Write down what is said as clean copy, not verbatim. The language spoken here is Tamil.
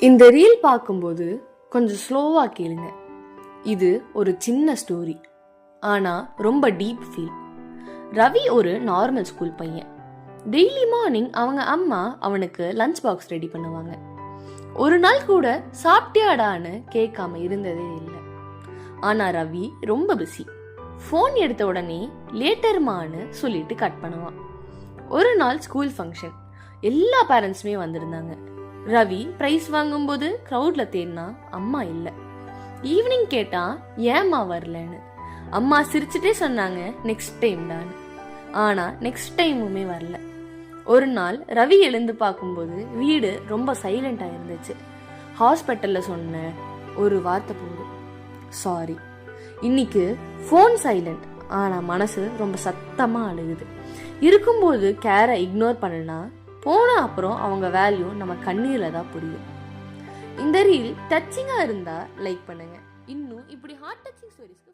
இந்த ரீல் பார்க்கும்போது கொஞ்சம் ஸ்லோவாக கேளுங்க. இது ஒரு சின்ன ஸ்டோரி, ஆனால் ரொம்ப டீப் ஃபீல். ரவி ஒரு நார்மல் ஸ்கூல் பையன். டெய்லி மார்னிங் அவங்க அம்மா அவனுக்கு லஞ்ச் பாக்ஸ் ரெடி பண்ணுவாங்க. ஒரு நாள் கூட சாப்பிட்டியாடான்னு கேட்காம இருந்ததே இல்லை. ஆனால் ரவி ரொம்ப பிஸி. ஃபோன் எடுத்த உடனே லேட்டர்மான்னு சொல்லிட்டு கட் பண்ணுவான். ஒரு நாள் ஸ்கூல் ஃபங்க்ஷன், எல்லா பேரண்ட்ஸுமே வந்திருந்தாங்க. ரவி ப்ரைஸ் வாங்கும்போது க்ரௌட்ல தேடினா அம்மா இல்லை. ஈவினிங் கேட்டா ஏம்மா வரலன்னு. அம்மா சிரிச்சுட்டே சொன்னாங்க நெக்ஸ்ட் டைம் தான். ஆனா நெக்ஸ்ட் டைமுமே வரல. ஒரு நாள் ரவி எழுந்து பார்க்கும்போது வீடு ரொம்ப சைலண்டா இருந்துச்சு. ஹாஸ்பிட்டல்ல சொன்ன ஒரு வார்த்தை போதும், சாரி. இன்னைக்கு ஃபோன் சைலண்ட், ஆனா மனசு ரொம்ப சத்தமா அழுகுது. இருக்கும்போது கேரை இக்னோர் பண்ணனா போன அப்புறம் அவங்க வேல்யூ நம்ம கண்ணீர்ல தான் புரியும். இந்த ரீல் டச்சிங்கா இருந்தா லைக் பண்ணுங்க. இன்னும் இப்படி ஹார்ட் டச்சிங் ஸ்டோரிஸ்க்கு